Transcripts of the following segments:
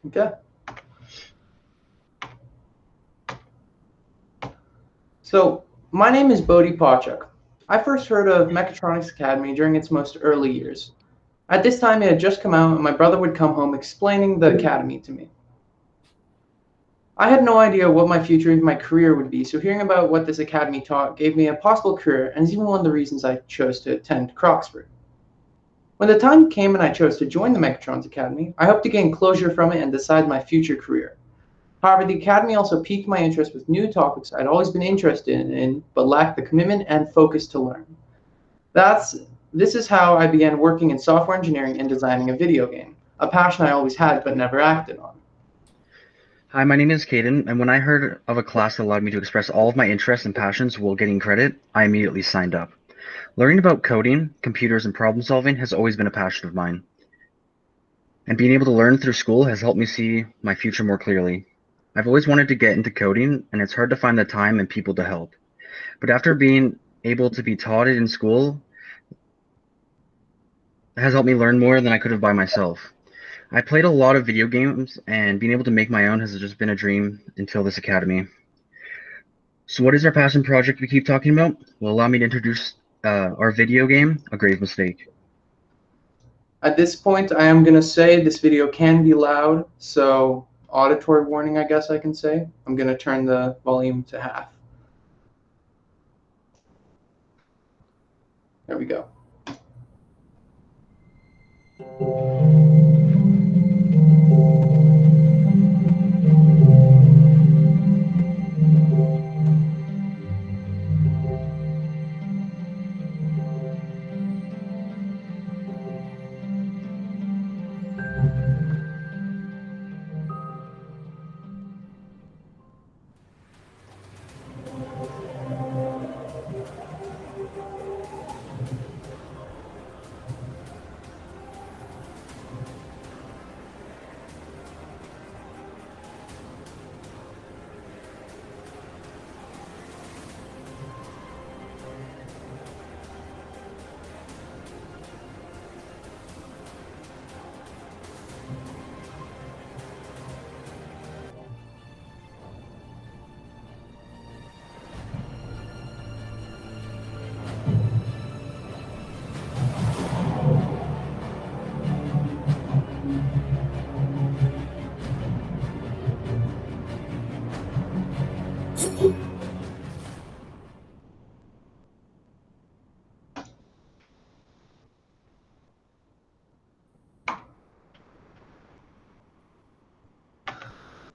Okay. So, my name is Bodee. I first heard of Mechatronics Academy during its most early years. At this time, it had just come out, and my brother would come home explaining the academy to me. I had no idea what my future, even my career, would be, so hearing about what this academy taught gave me a possible career, and is even one of the reasons I chose to attend Croxford. When the time came and I chose to join the Mechatrons Academy, I hoped to gain closure from it and decide my future career. However, the Academy also piqued my interest with new topics I'd always been interested in, but lacked the commitment and focus to learn. That's this is how I began working in software engineering and designing a video game, a passion I always had but never acted on. Hi, my name is Kayden, and when I heard of a class that allowed me to express all of my interests and passions while getting credit, I immediately signed up. Learning about coding, computers, and problem solving has always been a passion of mine, and being able to learn through school has helped me see my future more clearly. I've always wanted to get into coding, and it's hard to find the time and people to help. But after being able to be taught it in school, it has helped me learn more than I could have by myself. I played a lot of video games, and being able to make my own has just been a dream until this academy. So what is our passion project we keep talking about? Well, allow me to introduce our video game, A Grave Mistake. At this point, I am going to say this video can be loud, so auditory warning, I guess I can say. I'm going to turn the volume to half. There we go.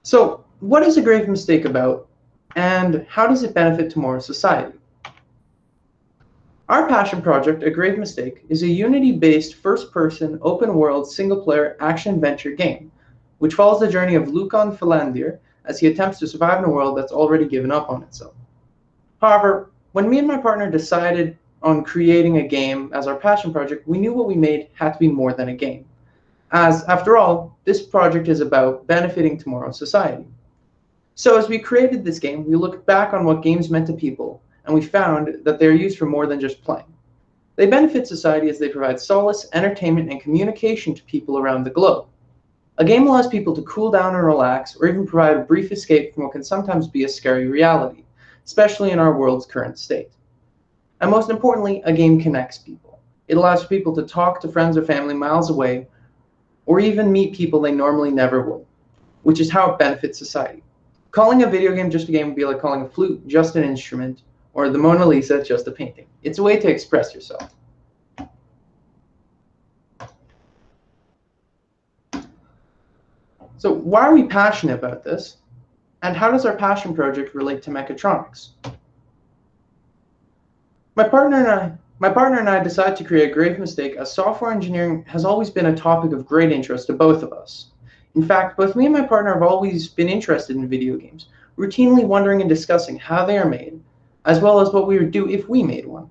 So, what is a grave mistake about, and how does it benefit tomorrow's society? Our passion project, A Grave Mistake, is a Unity-based first-person, open-world, single-player action-adventure game, which follows the journey of Lucan Philandir as he attempts to survive in a world that's already given up on itself. However, when me and my partner decided on creating a game as our passion project, we knew what we made had to be more than a game. As, after all, this project is about benefiting tomorrow's society. So as we created this game, we looked back on what games meant to people, and we found that they are used for more than just playing. They benefit society as they provide solace, entertainment, and communication to people around the globe. A game allows people to cool down and relax, or even provide a brief escape from what can sometimes be a scary reality, especially in our world's current state. And most importantly, a game connects people. It allows people to talk to friends or family miles away, or even meet people they normally never would, which is how it benefits society. Calling a video game just a game would be like calling a flute just an instrument, or the Mona Lisa just a painting. It's a way to express yourself. So why are we passionate about this? And how does our passion project relate to mechatronics? My partner and I decided to create A Grave Mistake as software engineering has always been a topic of great interest to both of us. In fact, both me and my partner have always been interested in video games, routinely wondering and discussing how they are made, as well as what we would do if we made one.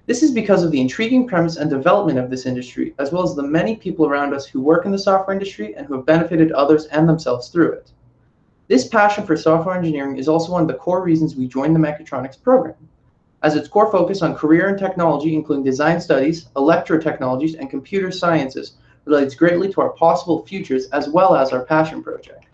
This is because of the intriguing premise and development of this industry, as well as the many people around us who work in the software industry and who have benefited others and themselves through it. This passion for software engineering is also one of the core reasons we joined the Mechatronics program, as its core focus on career and technology, including design studies, electrotechnologies, and computer sciences, relates greatly to our possible futures as well as our passion project.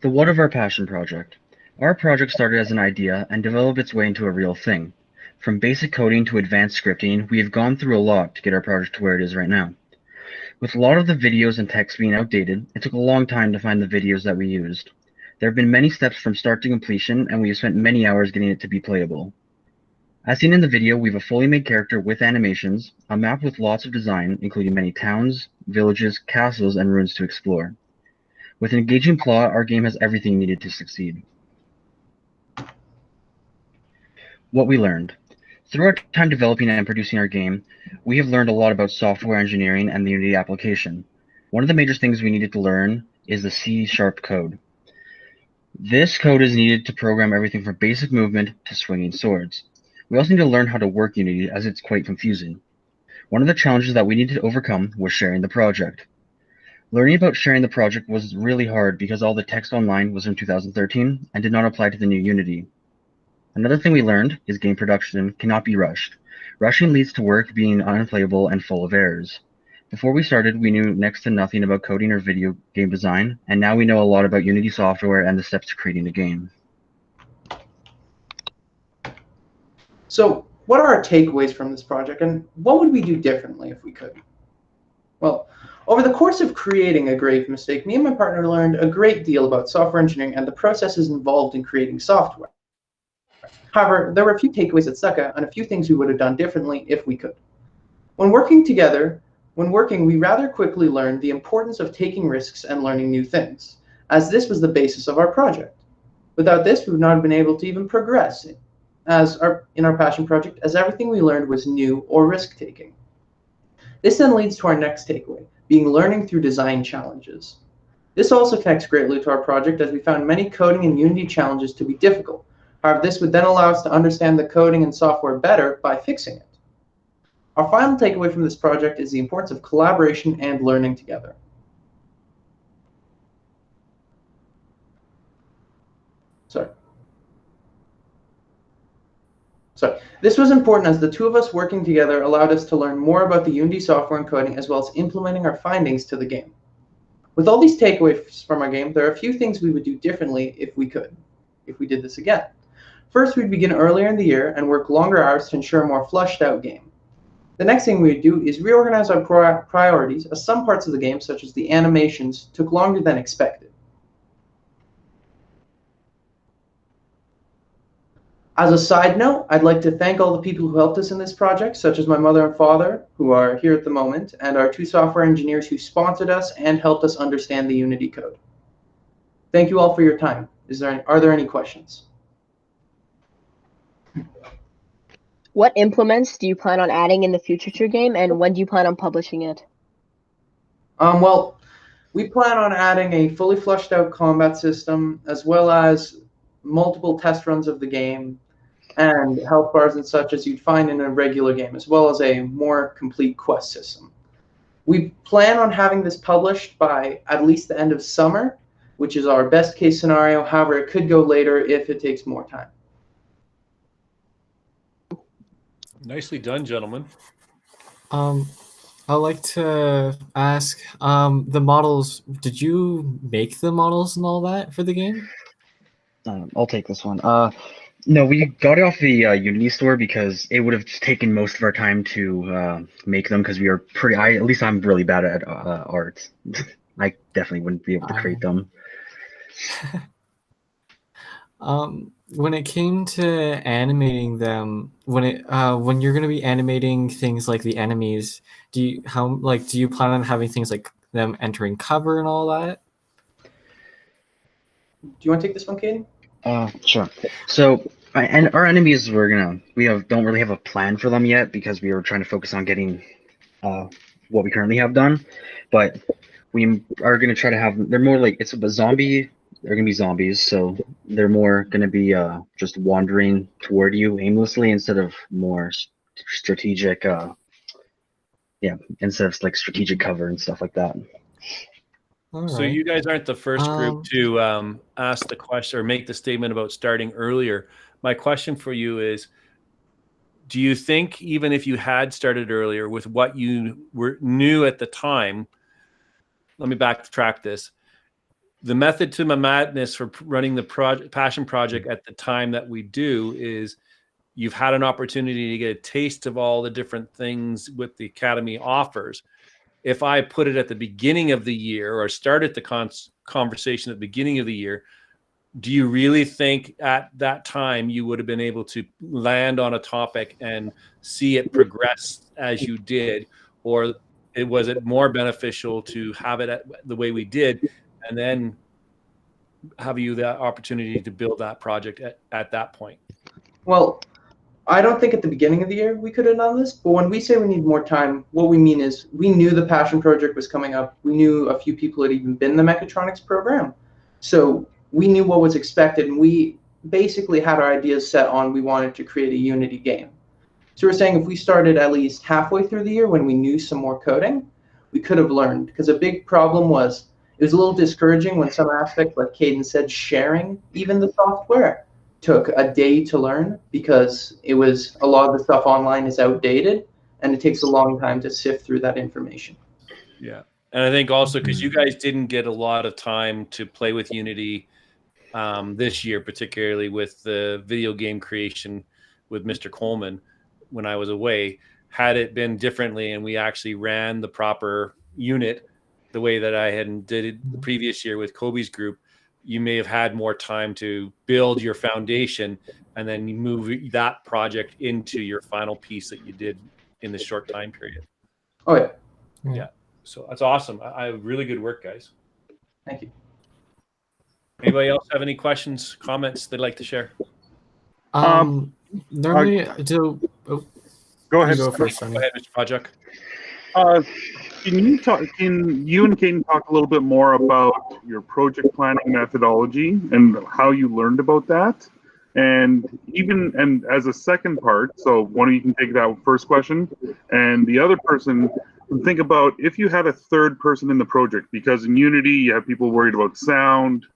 The what of our passion project. Our project started as an idea and developed its way into a real thing. From basic coding to advanced scripting, we have gone through a lot to get our project to where it is right now. With a lot of the videos and text being outdated, it took a long time to find the videos that we used. There have been many steps from start to completion, and we have spent many hours getting it to be playable. As seen in the video, we have a fully made character with animations, a map with lots of design, including many towns, villages, castles, and ruins to explore. With an engaging plot, our game has everything needed to succeed. What we learned. Through our time developing and producing our game, we have learned a lot about software engineering and the Unity application. One of the major things we needed to learn is the C# code. This code is needed to program everything from basic movement to swinging swords. We also need to learn how to work Unity, as it's quite confusing. One of the challenges that we needed to overcome was sharing the project. Learning about sharing the project was really hard because all the text online was from 2013 and did not apply to the new Unity. Another thing we learned is game production cannot be rushed. Rushing leads to work being unplayable and full of errors. Before we started, we knew next to nothing about coding or video game design, and now we know a lot about Unity software and the steps to creating a game. So, what are our takeaways from this project, and what would we do differently if we could? Well, over the course of creating A Grave Mistake, me and my partner learned a great deal about software engineering and the processes involved in creating software. However, there were a few takeaways that stuck out and a few things we would have done differently if we could. When working, we rather quickly learned the importance of taking risks and learning new things, as this was the basis of our project. Without this, we would not have been able to even progress in our passion project, as everything we learned was new or risk-taking. This then leads to our next takeaway, being learning through design challenges. This also connects greatly to our project, as we found many coding and Unity challenges to be difficult. However, this would then allow us to understand the coding and software better by fixing it. Our final takeaway from this project is the importance of collaboration and learning together. This was important as the two of us working together allowed us to learn more about the Unity software and coding, as well as implementing our findings to the game. With all these takeaways from our game, there are a few things we would do differently if we did this again. First, we'd begin earlier in the year and work longer hours to ensure a more fleshed out game. The next thing we'd do is reorganize our priorities, as some parts of the game, such as the animations, took longer than expected. As a side note, I'd like to thank all the people who helped us in this project, such as my mother and father, who are here at the moment, and our two software engineers who sponsored us and helped us understand the Unity code. Thank you all for your time. Are there any questions? What implements do you plan on adding in the future to your game, and when do you plan on publishing it? Well, we plan on adding a fully fleshed out combat system, as well as multiple test runs of the game, and health bars and such as you'd find in a regular game, as well as a more complete quest system. We plan on having this published by at least the end of summer, which is our best case scenario. However, it could go later if it takes more time. Nicely done, gentlemen. I'd like to ask, the models, did you make the models and all that for the game? I'll take this one. No, we got it off the Unity store because it would have taken most of our time to make them, because we are at least I'm really bad at art. I definitely wouldn't be able to create them. When it came to animating them, when you're going to be animating things like the enemies, do you plan on having things like them entering cover and all that? Do you want to take this one, Kayden? Sure. So, and our enemies, don't really have a plan for them yet, because we were trying to focus on getting what we currently have done. But we are going to try to have, they're more like, it's a zombie. They're going to be zombies, so they're more going to be just wandering toward you aimlessly instead of more strategic, instead of like strategic cover and stuff like that. All So right. you guys aren't the first group to ask the question or make the statement about starting earlier. My question for you is, do you think even if you had started earlier with what you knew at the time, let me backtrack this. The method to my madness for running the passion project at the time that we do is you've had an opportunity to get a taste of all the different things what the Academy offers. If I put it at the beginning of the year or started the conversation at the beginning of the year, do you really think at that time you would have been able to land on a topic and see it progress as you did? Or was it more beneficial to have it the way we did and then have you that opportunity to build that project at that point? Well, I don't think at the beginning of the year we could have done this, but when we say we need more time, what we mean is we knew the passion project was coming up. We knew a few people had even been in the mechatronics program. So we knew what was expected, and we basically had our ideas set on we wanted to create a Unity game. So we're saying if we started at least halfway through the year when we knew some more coding, we could have learned. Because a big problem was it was a little discouraging when some aspects, like Kayden said, sharing even the software took a day to learn because it was a lot of the stuff online is outdated and it takes a long time to sift through that information. Yeah. And I think also because you guys didn't get a lot of time to play with Unity this year, particularly with the video game creation with Mr. Coleman when I was away. Had it been differently and we actually ran the proper unit the way that I had did it the previous year with Kobe's group, you may have had more time to build your foundation and then you move that project into your final piece that you did in the short time period. Oh, yeah. Yeah. So that's awesome. I really good work, guys. Thank you. Anybody else have any questions, comments they'd like to share? Normally, go ahead. You go first, Sonny. Go ahead, Mr. Project. Can you and Kayden talk a little bit more about your project planning methodology and how you learned about that? And as a second part, so one of you can take that first question, and the other person can think about if you had a third person in the project, because in Unity you have people worried about sound,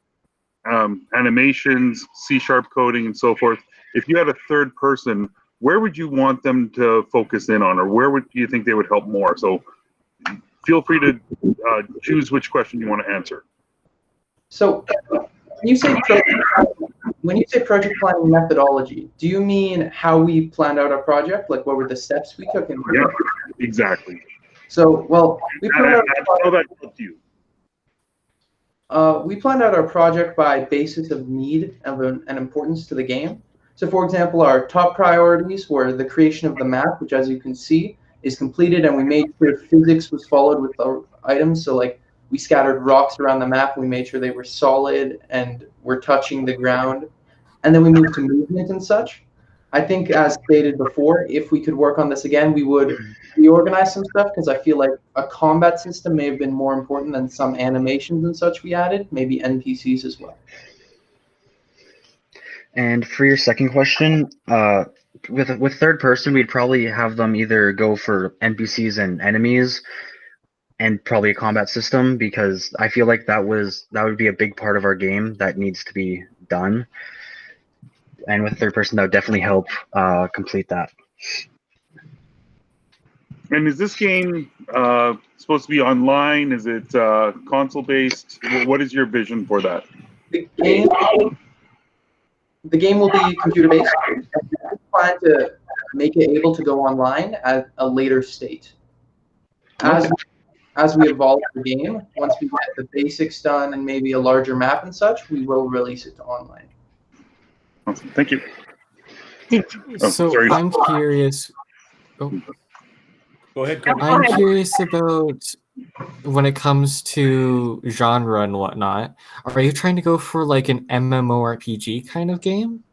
animations, C# coding, and so forth. If you had a third person, where would you want them to focus in on, or where would you think they would help more? So feel free to choose which question you want to answer. So when you say project planning methodology, do you mean how we planned out our project? Like what were the steps we took? Yeah, exactly. So, well, we planned out how that helped you. We planned out our project by basis of need and importance to the game. So, for example, our top priorities were the creation of the map, which, as you can see, is completed, and we made sure physics was followed with the items. So, like, we scattered rocks around the map, and we made sure they were solid and were touching the ground. And then we moved to movement and such. I think, as stated before, if we could work on this again, we would reorganize some stuff, because I feel like a combat system may have been more important than some animations and such we added, maybe NPCs as well. And for your second question, with third person, we'd probably have them either go for NPCs and enemies, and probably a combat system, because I feel like that would be a big part of our game that needs to be done. And with third person, that would definitely help complete that. And is this game supposed to be online? Is it console based? What is your vision for that? The game will be computer based. We plan to make it able to go online at a later state. As we evolve the game, once we get the basics done and maybe a larger map and such, we will release it to online. Awesome. Thank you. So sorry. I'm curious. Oh. Go ahead. I'm curious about when it comes to genre and whatnot. Are you trying to go for like an MMORPG kind of game?